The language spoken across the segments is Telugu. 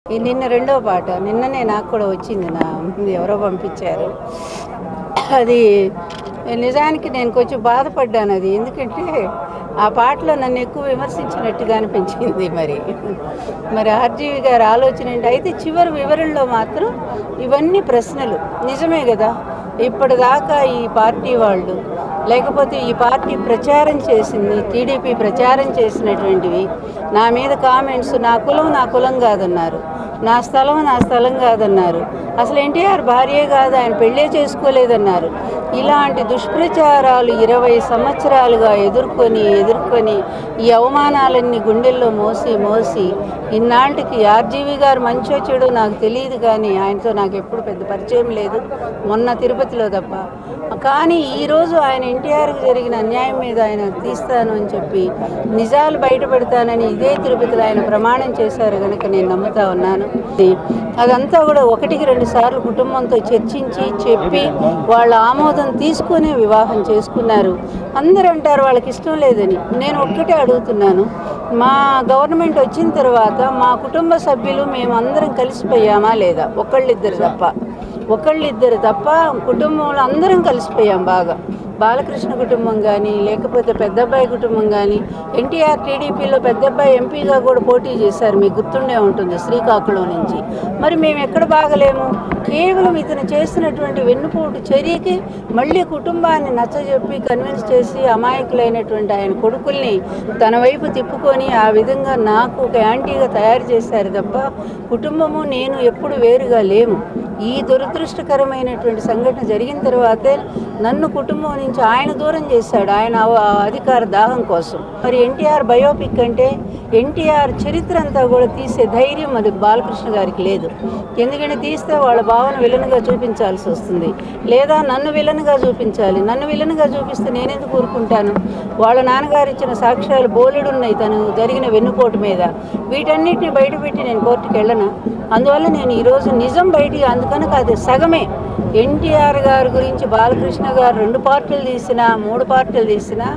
ఈ నిన్న రెండో పాట నిన్ననే నాకు కూడా వచ్చింది. ఎవరో పంపించారు. అది నిజానికి నేను కొంచెం బాధపడ్డాను. అది ఎందుకంటే ఆ పాటలో నన్ను ఎక్కువ విమర్శించినట్టుగా అనిపించింది. మరి ఆర్జీవి గారి ఆలోచన ఏంటి అయితే చివరి వివరణలో మాత్రం ఇవన్నీ ప్రశ్నలు నిజమే కదా. ఇప్పటిదాకా ఈ పార్టీ వాళ్ళు లేకపోతే ఈ పార్టీ ప్రచారం చేసింది, టీడీపీ ప్రచారం చేసినటువంటివి నా మీద కామెంట్స్ నా కులం కాదన్నారు, నా స్థలం కాదన్నారు, అసలు ఎన్టీఆర్ భార్యే కాదు, ఆయన పెళ్ళే చేసుకోలేదన్నారు. ఇలాంటి దుష్ప్రచారాలు 20 సంవత్సరాలుగా ఎదుర్కొని ఈ అవమానాలన్నీ గుండెల్లో మోసి ఇన్నాళ్ళకి ఆర్జీవి గారు మంచో చెడు నాకు తెలియదు, కానీ ఆయనతో నాకు ఎప్పుడు పెద్ద పరిచయం లేదు, మొన్న తిరుపతిలో తప్ప. కానీ ఈరోజు ఆయన ఎన్టీఆర్కి జరిగిన అన్యాయం మీద ఆయన తీస్తాను అని చెప్పి నిజాలు బయటపెడతానని ఇదే తిరుపతిలో ఆయన ప్రమాణం చేశారు కనుక నేను నమ్ముతా ఉన్నాను. అదంతా కూడా 1-2 సార్లు కుటుంబంతో చర్చించి చెప్పి వాళ్ళ ఆమోదం తీసుకునే వివాహం చేసుకున్నారు. అందరూ అంటారు వాళ్ళకి ఇష్టం లేదని. నేను ఒక్కటే అడుగుతున్నాను, మా గవర్నమెంట్ వచ్చిన తర్వాత మా కుటుంబ సభ్యులు మేమందరం కలిసిపోయామా లేదా? ఒకళ్ళిద్దరు తప్ప కుటుంబంలో అందరం కలిసిపోయాం బాగా. బాలకృష్ణ కుటుంబం కానీ లేకపోతే పెద్దబ్బాయి కుటుంబం కానీ, ఎన్టీఆర్ టీడీపీలో పెద్దబ్బాయి ఎంపీగా కూడా పోటీ చేశారు, మీకు గుర్తుండే ఉంటుంది, శ్రీకాకుళం నుంచి. మరి మేము ఎక్కడ బాగలేము? కేవలం ఇతను చేసినటువంటి వెన్నుపోటు చర్యకి మళ్ళీ కుటుంబాన్ని నచ్చజెప్పి కన్విన్స్ చేసి అమాయకులైనటువంటి ఆయన కొడుకుల్ని తన వైపు తిప్పుకొని ఆ విధంగా నాకు ఒక యాంటీగా తయారు చేశారు తప్ప కుటుంబము నేను ఎప్పుడు వేరుగా లేము. ఈ దురదృష్టకరమైనటువంటి సంఘటన జరిగిన తర్వాతే నన్ను కుటుంబం నుంచి ఆయన దూరం చేశాడు, ఆయన అధికార దాహం కోసం. మరి ఎన్టీఆర్ బయోపిక్ అంటే ఎన్టీఆర్ చరిత్ర అంతా కూడా తీసే ధైర్యం అది బాలకృష్ణ గారికి లేదు. ఎందుకంటే తీస్తే వాళ్ళ భావన విలన్గా చూపించాల్సి వస్తుంది, లేదా నన్ను విలన్గా చూపించాలి. నన్ను విలన్గా చూపిస్తే నేనెందుకు ఊరుకుంటాను? వాళ్ళ నాన్నగారు ఇచ్చిన సాక్ష్యాలు బోలెడున్నాయి తను జరిగిన వెన్నుపోటు మీద. వీటన్నిటిని బయటపెట్టి నేను కోర్టుకు వెళ్ళను. అందువల్ల నేను ఈరోజు నిజం బయటికి, అందుకనక అది సగమే. ఎన్టీఆర్ గారి గురించి బాలకృష్ణ గారు 2 పార్టీలు తీసినా 3 పార్టీలు తీసినా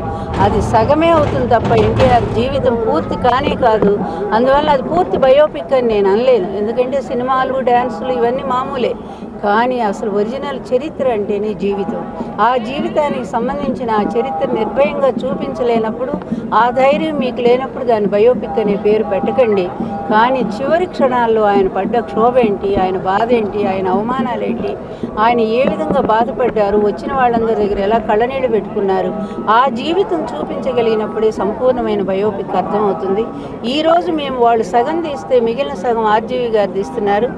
అది సగమే అవుతుంది తప్ప ఎన్టీఆర్ జీవితం పూర్తి కానే కాదు. అందువల్ల అది పూర్తి బయోపిక్ అని నేను అనలేను, ఎందుకంటే సినిమాలు డ్యాన్సులు ఇవన్నీ మామూలే. కానీ అసలు ఒరిజినల్ చరిత్ర అంటేనే జీవితం. ఆ జీవితానికి సంబంధించిన ఆ చరిత్ర నిర్భయంగా చూపించలేనప్పుడు, ఆ ధైర్యం మీకు లేనప్పుడు దాని బయోపిక్ అనే పేరు పెట్టకండి. కానీ చివరి క్షణాల్లో ఆయన పడ్డ క్షోభ ఏంటి, ఆయన బాధ ఏంటి, ఆయన అవమానాలు ఏంటి, ఆయన ఏ విధంగా బాధపడ్డారు, వచ్చిన వాళ్ళందరి దగ్గర ఎలా కళ్ళనీళ్ళు పెట్టుకున్నారు, ఆ జీవితం చూపించగలిగినప్పుడే సంపూర్ణమైన బయోపిక్ అర్థమవుతుంది. ఈరోజు మేము వాళ్ళు సగం తీస్తే మిగిలిన సగం ఆర్జీవి గారు తీస్తున్నారు.